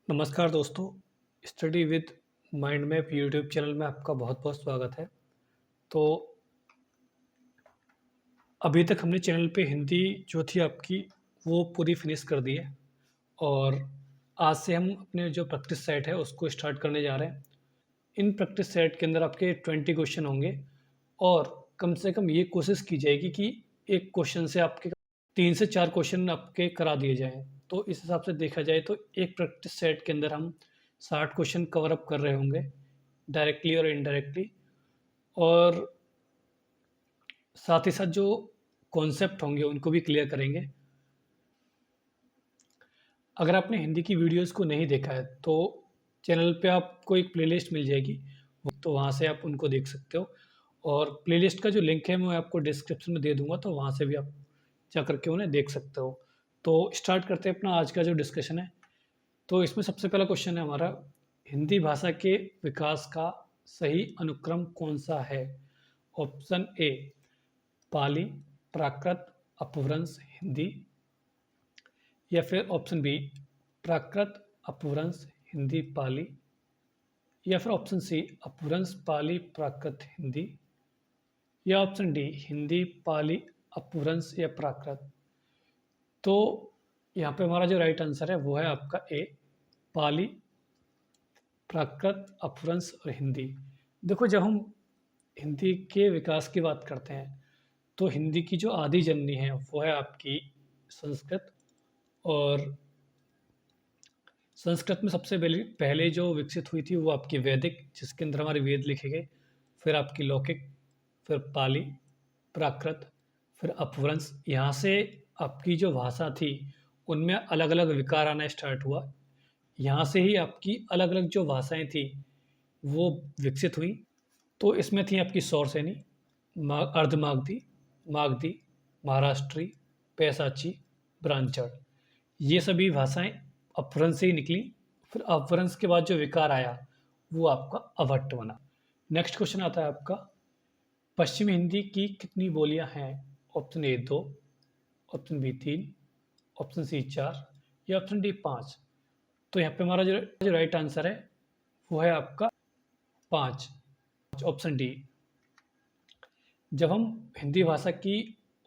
नमस्कार दोस्तों, study with mind map YouTube channel में आपका बहुत बहुत स्वागत है। तो अभी तक हमने चैनल पे हिंदी जो थी आपकी वो पूरी फिनिश कर दी है और आज से हम अपने जो प्रैक्टिस सेट है उसको स्टार्ट करने जा रहे हैं। इन प्रैक्टिस सेट के अंदर आपके 20 क्वेश्चन होंगे और कम से कम ये कोशिश की जाएगी कि एक क्वेश्चन से आपके 3 से 4 क्वेश्चन आपके करा दिए जाएँ। तो इस हिसाब से देखा जाए तो एक प्रैक्टिस सेट के अंदर हम 60 क्वेश्चन कवर अप कर रहे होंगे, डायरेक्टली और इनडायरेक्टली। और साथ ही साथ जो कॉन्सेप्ट होंगे उनको भी क्लियर करेंगे। अगर आपने हिंदी की वीडियोस को नहीं देखा है तो चैनल पे आपको एक प्लेलिस्ट मिल जाएगी, तो वहाँ से आप उनको देख सकते हो। और प्लेलिस्ट का जो लिंक है मैं आपको डिस्क्रिप्शन में दे दूँगा, तो वहाँ से भी आप जा कर के उन्हें देख सकते हो। तो स्टार्ट करते हैं अपना आज का जो डिस्कशन है। तो इसमें सबसे पहला क्वेश्चन है हमारा, हिंदी भाषा के विकास का सही अनुक्रम कौन-सा है? ऑप्शन ए पाली, प्राकृत, अपभ्रंश, हिंदी, या फिर ऑप्शन बी प्राकृत, अपभ्रंश, हिंदी, पाली, या फिर ऑप्शन सी अपभ्रंश, पाली, प्राकृत, हिंदी, या ऑप्शन डी हिंदी, पाली, अपभ्रंश या प्राकृत। तो यहाँ पे हमारा जो राइट आंसर है वो है आपका ए पाली, प्राकृत, अपभ्रंश और हिंदी। देखो, जब हम हिंदी के विकास की बात करते हैं तो हिंदी की जो आदि जननी है वो है आपकी संस्कृत। और संस्कृत में सबसे पहले पहले जो विकसित हुई थी वो आपकी वैदिक, जिसके अंदर हमारे वेद लिखे गए, फिर आपकी लौकिक, फिर पाली, प्राकृत, फिर अपभ्रंश। यहाँ से आपकी जो भाषा थी उनमें अलग अलग विकार आना स्टार्ट हुआ। यहाँ से ही आपकी अलग अलग जो भाषाएं थी वो विकसित हुई। तो इसमें थी आपकी सौरसेनी, अर्धमागधी, मागधी, महाराष्ट्री, पैसाची, ब्राह्मण। ये सभी भाषाएं अपभ्रंश से ही निकली। फिर अपभ्रंश के बाद जो विकार आया वो आपका अभट्ट बना। नेक्स्ट क्वेश्चन आता है आपका, पश्चिमी हिंदी की कितनी बोलियां हैं? Option A 2, option B 3, option C 4, या ऑप्शन डी 5। तो यहाँ पे हमारा जो राइट आंसर है वो है आपका 5, ऑप्शन डी। जब हम हिंदी भाषा की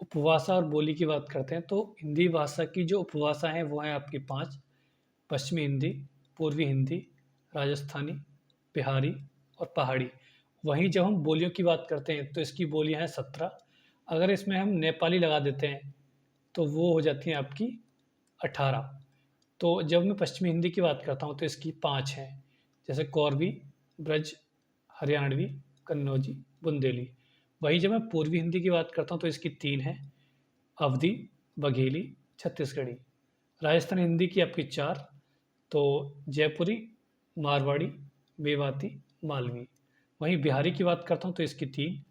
उपभाषा और बोली की बात करते हैं तो हिंदी भाषा की जो उपभाषा है वो है आपकी 5, पश्चिमी हिंदी, पूर्वी हिंदी, राजस्थानी, बिहारी और पहाड़ी। वहीं जब हम बोलियों की बात करते हैं तो इसकी बोलियां हैं 17। अगर इसमें हम नेपाली लगा देते हैं तो वो हो जाती हैं आपकी 18। तो जब मैं पश्चिमी हिंदी की बात करता हूँ तो इसकी 5 हैं, जैसे कौरवी, ब्रज, हरियाणवी, कन्नौजी, बुंदेली। वहीं जब मैं पूर्वी हिंदी की बात करता हूँ तो इसकी 3 हैं, अवधी, बघेली, छत्तीसगढ़ी। राजस्थानी हिंदी की आपकी 4, तो जयपुरी, मारवाड़ी, मेवाती, मालवी। वहीं बिहारी की बात करता हूँ तो इसकी 3,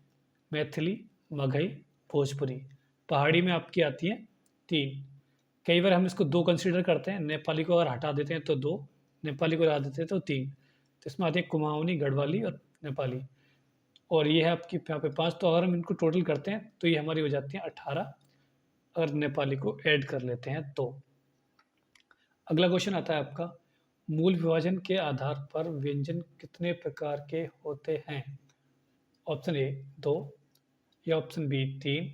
मैथिली, मगही, भोजपुरी। पहाड़ी में आपकी आती हैं 3। कई बार हम इसको 2 कंसीडर करते हैं, नेपाली को अगर हटा देते हैं तो 2, नेपाली को लगा देते हैं तो 3। तो इसमें आती है कुमाऊनी, गढ़वाली और नेपाली। और ये है आपकी यहाँ पे 5। तो अगर हम इनको टोटल करते हैं तो ये हमारी हो जाती है 18, अगर नेपाली को ऐड कर लेते हैं तो। अगला क्वेश्चन आता है आपका, मूल विभाजन के आधार पर व्यंजन कितने प्रकार के होते हैं? ऑप्शन ए 2, या ऑप्शन बी 3,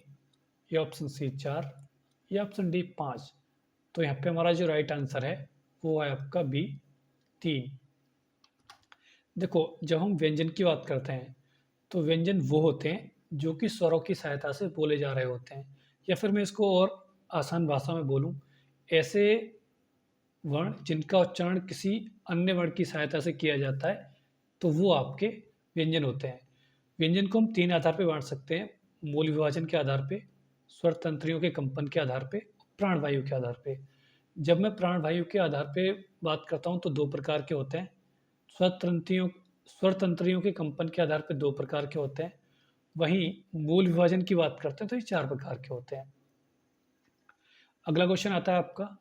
या ऑप्शन सी 4, या ऑप्शन डी 5। तो यहाँ पे हमारा जो राइट आंसर है वो है आपका बी 3। देखो, जब हम व्यंजन की बात करते हैं तो व्यंजन वो होते हैं जो कि स्वरों की सहायता से बोले जा रहे होते हैं, या फिर मैं इसको और आसान भाषा में बोलूँ, ऐसे वर्ण जिनका उच्चारण किसी अन्य वर्ण की सहायता से किया जाता है तो वो आपके व्यंजन होते हैं। व्यंजन को हम 3 आधार पे बांट सकते हैं, मूल विभाजन के आधार पे, स्वर तंत्रियों के कंपन के आधार पे, प्राणवायु के आधार पे। जब मैं प्राणवायु के आधार पे बात करता हूँ तो 2 प्रकार के होते हैं। स्वर तंत्रियों के कंपन के आधार पे 2 प्रकार के होते हैं। वहीं मूल विभाजन की बात करते हैं तो ये 4 प्रकार के होते हैं। अगला क्वेश्चन आता है आपका,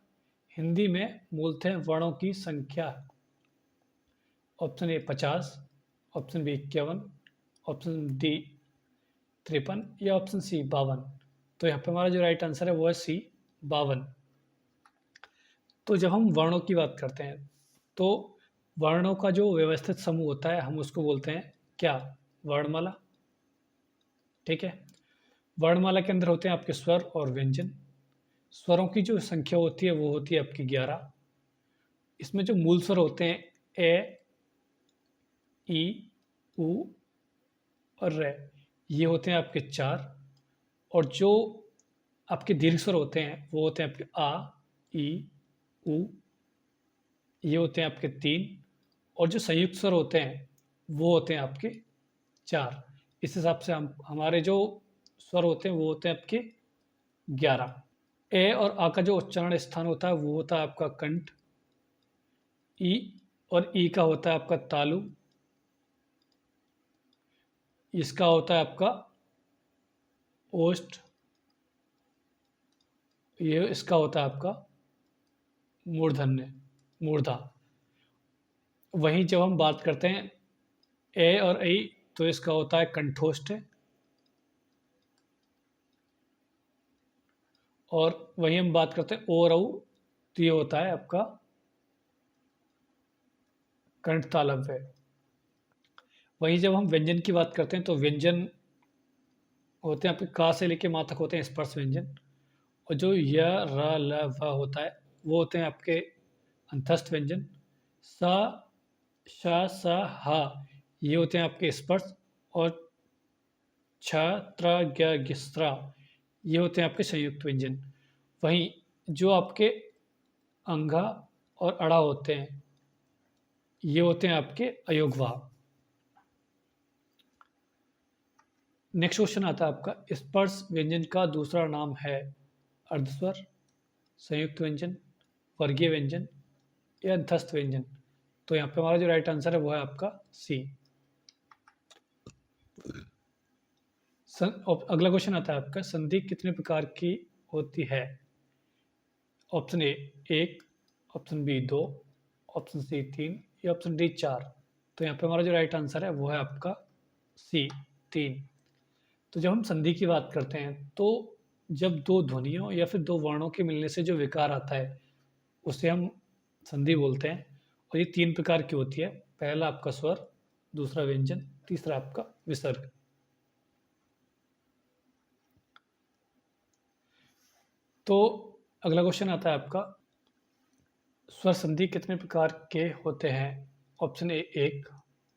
हिंदी में मूलतः वर्णों की संख्या। Option A 50, option B 51, option D 53, या ऑप्शन सी 52। तो यहाँ पे हमारा जो राइट आंसर है वो है सी 52। तो जब हम वर्णों की बात करते हैं तो वर्णों का जो व्यवस्थित समूह होता है हम उसको बोलते हैं क्या? वर्णमाला। ठीक है। वर्णमाला के अंदर होते हैं आपके स्वर और व्यंजन। स्वरों की जो संख्या होती है वो होती है आपकी 11। इसमें जो मूल स्वर होते हैं ए, ई, उ और रे, ये होते हैं आपके 4। और जो आपके दीर्घ स्वर होते हैं वो होते हैं आपके आ, ई, उ, ये होते हैं आपके 3। और जो संयुक्त स्वर होते हैं वो होते हैं आपके 4। इस हिसाब से हम हमारे जो स्वर होते हैं वो होते हैं आपके 11। ए और आ का जो उच्चारण स्थान होता है वो होता है आपका कंठ। ई और ई का होता है आपका तालु। इसका होता है आपका ओष्ठ। ये इसका होता है आपका मूर्धन्य, मूर्धा। वहीं जब हम बात करते हैं ए और ऐ, तो इसका होता है कंठोष्ठ। और वहीं हम बात करते हैं ओ और औ, तो ये होता है आपका कंठ तालव्य। वहीं जब हम व्यंजन की बात करते हैं तो व्यंजन होते हैं आपके का से लेके मा तक होते हैं स्पर्श व्यंजन। और जो य, र, ल, व होता है वो होते हैं आपके अंतस्थ व्यंजन। स, श, स, ह, ये होते हैं आपके स्पर्श। और छ, त्र, ज्ञ, गिस्त्रा, ये होते हैं आपके संयुक्त व्यंजन। वहीं जो आपके अंघा और अड़ा होते हैं ये होते हैं आपके अयोगवाह। नेक्स्ट क्वेश्चन आता है आपका, स्पर्श व्यंजन का दूसरा नाम है अर्धस्वर, संयुक्त व्यंजन, वर्गीय व्यंजन या अंतस्थ व्यंजन। तो यहाँ पे हमारा जो राइट आंसर है वो है आपका सी। अगला क्वेश्चन आता है आपका, संधि कितने प्रकार की होती है? Option A 1, option B 2, option C 3 या ऑप्शन डी 4। तो यहाँ पे हमारा जो राइट आंसर है वो है आपका सी 3। तो जब हम संधि की बात करते हैं तो जब दो ध्वनियों या फिर दो वर्णों के मिलने से जो विकार आता है उसे हम संधि बोलते हैं। और ये 3 प्रकार की होती है। पहला आपका स्वर, दूसरा व्यंजन, तीसरा आपका विसर्ग। तो अगला क्वेश्चन आता है आपका, स्वर संधि कितने प्रकार के होते हैं? Option A 1,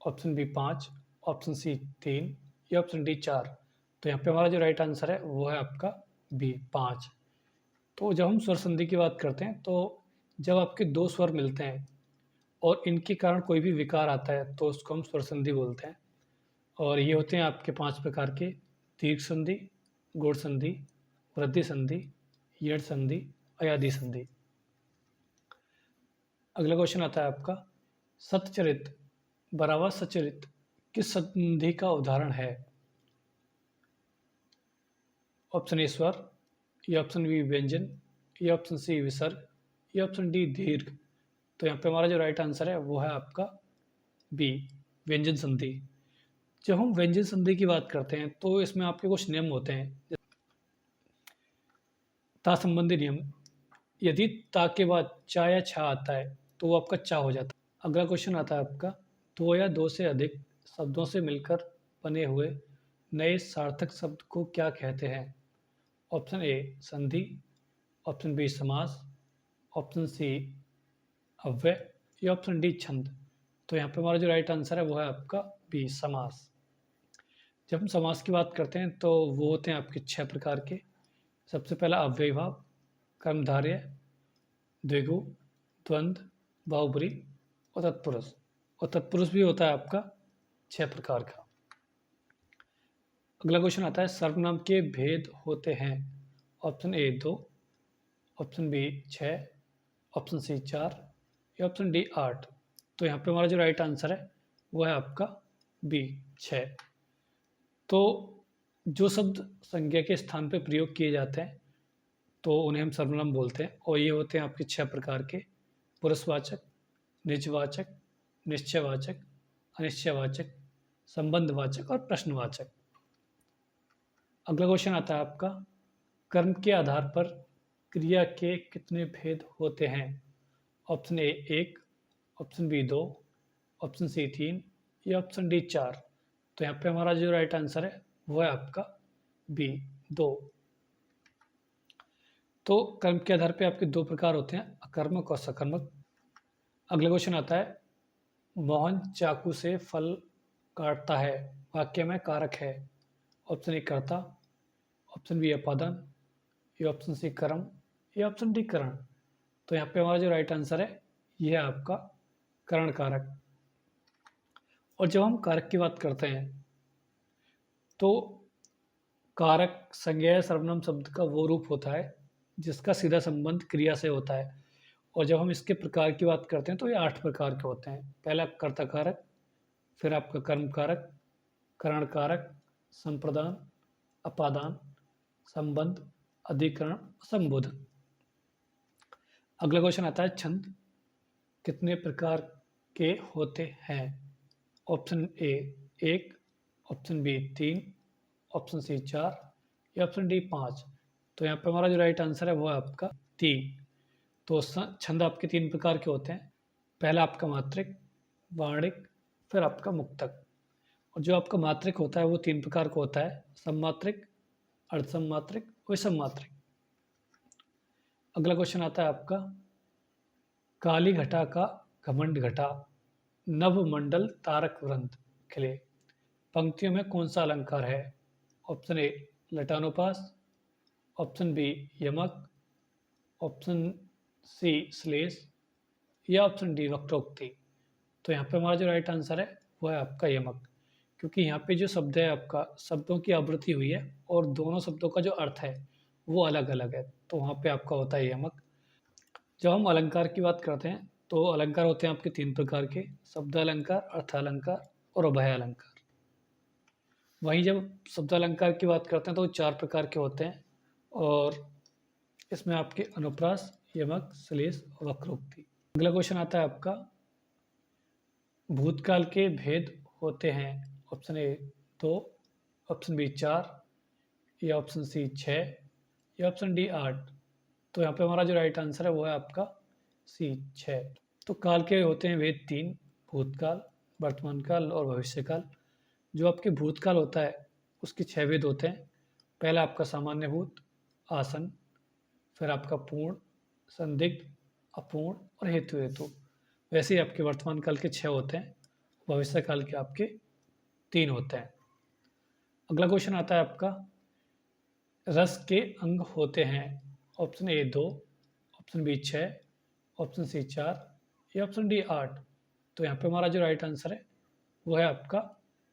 option B 5, option C 3 या ऑप्शन डी 4। तो यहाँ पे हमारा जो राइट आंसर है वो है आपका बी 5। तो जब हम स्वर संधि की बात करते हैं तो जब आपके दो स्वर मिलते हैं और इनके कारण कोई भी विकार आता है तो उसको हम स्वर संधि बोलते हैं। और ये होते हैं आपके 5 प्रकार के, दीर्घ संधि, गुण संधि, वृद्धि संधि, यड़ संधि, अयादि संधि। अगला क्वेश्चन आता है आपका, सतचरित बराबर सचरित किस संधि का उदाहरण है? ऑप्शन ए स्वर या ऑप्शन बी व्यंजन या ऑप्शन सी विसर्ग या ऑप्शन डी दीर्घ। तो यहाँ पे हमारा जो राइट आंसर है वो है आपका बी, व्यंजन संधि। जब हम व्यंजन संधि की बात करते हैं तो इसमें आपके कुछ नियम होते हैं। ता संबंधी नियम, यदि ता के बाद चा या छा आता है तो वो आपका चा हो जाता है। अगला क्वेश्चन आता है आपका, दो या दो से अधिक शब्दों से मिलकर बने हुए नए सार्थक शब्द को क्या कहते हैं? ऑप्शन ए संधि, ऑप्शन बी समास, ऑप्शन सी अव्यय या ऑप्शन डी छंद। तो यहाँ पे हमारा जो राइट आंसर है वो है आपका बी, समास। जब हम समास की बात करते हैं तो वो होते हैं आपके 6 प्रकार के। सबसे पहला अव्ययीभाव, कर्मधारय, द्विगु, द्वंद्व, बाहुब्री और तत्पुरुष। और तत्पुरुष भी होता है आपका 6 प्रकार का। अगला क्वेश्चन आता है, सर्वनाम के भेद होते हैं? Option A 2, option B 6, option C 4 या ऑप्शन डी 8। तो यहाँ पे हमारा जो राइट आंसर है वो है आपका बी 6। तो जो शब्द संज्ञा के स्थान पे प्रयोग किए जाते हैं तो उन्हें हम सर्वनाम बोलते हैं। और ये होते हैं आपके 6 प्रकार के, पुरुषवाचक, निजवाचक, निश्चयवाचक, अनिश्चयवाचक, संबंधवाचक और प्रश्नवाचक। अगला क्वेश्चन आता है आपका, कर्म के आधार पर क्रिया के कितने भेद होते हैं? Option A 1, option B 2, option C 3 या ऑप्शन डी 4। तो यहाँ पे हमारा जो राइट आंसर है वो है आपका बी 2। तो कर्म के आधार पे आपके दो प्रकार होते हैं, अकर्मक और सकर्मक। अगला क्वेश्चन आता है, मोहन चाकू से फल काटता है, वाक्य में कारक है। ऑप्शन ए कर्ता, ऑप्शन बी अपादान, या ऑप्शन सी कर्म, या ऑप्शन डी करण। तो यहाँ पे हमारा जो राइट आंसर है यह है आपका करण कारक। और जब हम कारक की बात करते हैं तो कारक संज्ञा सर्वनाम शब्द का वो रूप होता है जिसका सीधा संबंध क्रिया से होता है। और जब हम इसके प्रकार की बात करते हैं तो ये 8 प्रकार के होते हैं। पहला कर्ता कारक, फिर आपका कर्म कारक, करण कारक, संप्रदान, अपादान, संबंध, अधिकरण, संबोधन। अगला क्वेश्चन आता है, छंद कितने प्रकार के होते हैं। Option A 1, option B 3, option C 4 या ऑप्शन डी 5। तो यहाँ पे हमारा जो राइट आंसर है वो है आपका 3। तो छंद आपके 3 प्रकार के होते हैं। पहला आपका मात्रिक, वार्णिक, फिर आपका मुक्तक। और जो आपका मात्रिक होता है वो 3 प्रकार का होता है, सममात्रिक, अर्धसममात्रिक, विषममात्रिक। अगला क्वेश्चन आता है आपका, काली घटा का घमंड घटा, नभ मंडल तारक वृंद खिले, पंक्तियों में कौन सा अलंकार है। ऑप्शन ए लटानुपास, ऑप्शन बी यमक, ऑप्शन सी श्लेष या ऑप्शन डी वक्रोक्ति। तो यहाँ पे हमारा जो राइट आंसर है वो है आपका यमक, क्योंकि यहाँ पे जो शब्द है आपका शब्दों की आवृत्ति हुई है और दोनों शब्दों का जो अर्थ है वो अलग अलग है, तो वहाँ पे आपका होता है यमक। जब हम अलंकार की बात करते हैं तो अलंकार होते हैं आपके 3 प्रकार के, शब्द अलंकार, अर्थ अलंकार और अभय अलंकार। वहीं जब शब्द अलंकार की बात करते हैं तो 4 प्रकार के होते हैं और इसमें आपके अनुप्रास, यमक, श्लेष और वक्रोक्ति। अगला क्वेश्चन आता है आपका, भूतकाल के भेद होते हैं। ऑप्शन ए 2, ऑप्शन बी 4 या ऑप्शन सी 6 या ऑप्शन डी 8। तो यहाँ पे हमारा जो राइट आंसर है वो है आपका सी 6। तो काल के होते हैं वेद 3, भूतकाल, वर्तमान काल और भविष्य काल। जो आपके भूतकाल होता है उसके 6 वेद होते हैं। पहला आपका सामान्य भूत, आसन, फिर आपका पूर्ण, संदिग्ध, अपूर्ण और हेतु हेतु। वैसे ही आपके वर्तमान काल के 6 होते हैं, भविष्य काल के आपके 3 होते हैं। अगला क्वेश्चन आता है आपका, रस के अंग होते हैं। Option A 2, option B 6, option C 4 या ऑप्शन डी 8। तो यहाँ पे हमारा जो राइट आंसर है वो है आपका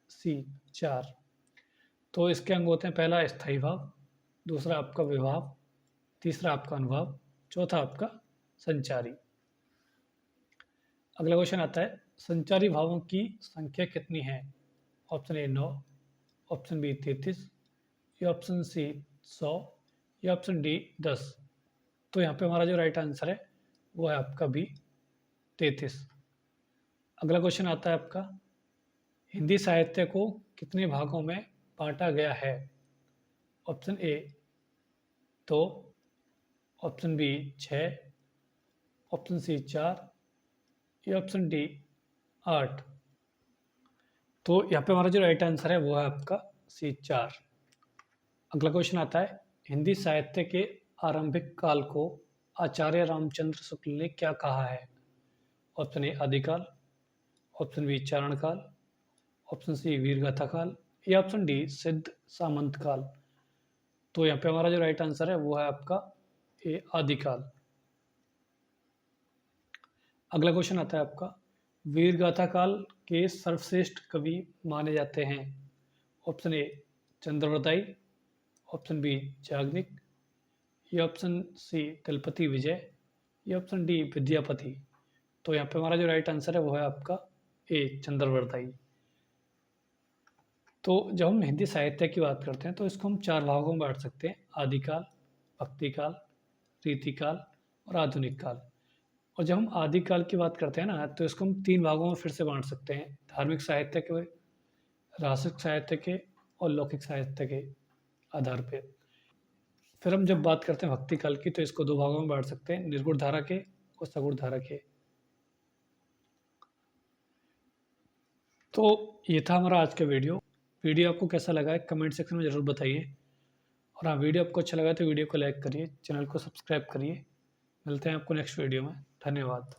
सी 4। तो इसके अंग होते हैं, पहला स्थायी भाव, दूसरा आपका विभाव, तीसरा आपका अनुभाव, चौथा आपका संचारी। अगला क्वेश्चन आता है, संचारी भावों की संख्या कितनी है। ऑप्शन ए 9, ऑप्शन बी 33 या ऑप्शन सी 100 या ऑप्शन डी 10। तो यहाँ पे हमारा जो राइट आंसर है वो है आपका बी 33। अगला क्वेश्चन आता है आपका, हिंदी साहित्य को कितने भागों में बांटा गया है। Option A 2, option B 6, option C 4 या ऑप्शन डी 8। तो यहाँ पे हमारा जो राइट आंसर है वो है आपका सी 4। अगला क्वेश्चन आता है, हिंदी साहित्य के आरंभिक काल को आचार्य रामचंद्र शुक्ल ने क्या कहा है। ऑप्शन ए आदिकाल, ऑप्शन बी चारण काल, ऑप्शन सी वीरगाथा काल या ऑप्शन डी सिद्ध सामंत काल। तो यहाँ पे हमारा जो राइट आंसर है वो है आपका ए आदिकाल। अगला क्वेश्चन आता है आपका, वीरगाथा काल के सर्वश्रेष्ठ कवि माने जाते हैं। Option A Chandravardai, option B Yagnik या ऑप्शन सी दलपति विजय या ऑप्शन डी विद्यापति। तो यहाँ पे हमारा जो राइट आंसर है वो है आपका ए चंद्रवरदाई। तो जब हम हिंदी साहित्य की बात करते हैं तो इसको हम 4 भागों में बांट सकते हैं, आदिकाल, भक्तिकाल, रीतिकाल और आधुनिक काल। और जब हम आदिकाल की बात करते हैं ना तो इसको हम 3 भागों में फिर से बांट सकते हैं, धार्मिक साहित्य के, रासिक साहित्य के और लौकिक साहित्य के आधार पे। फिर हम जब बात करते हैं भक्ति काल की तो इसको 2 भागों में बांट सकते हैं, निर्गुण धारा के और सगुण धारा के। तो ये था हमारा आज का वीडियो आपको कैसा लगा है कमेंट सेक्शन में ज़रूर बताइए। और हाँ, वीडियो आपको अच्छा लगा तो वीडियो को लाइक करिए, चैनल को सब्सक्राइब करिए। मिलते हैं आपको नेक्स्ट वीडियो में। धन्यवाद।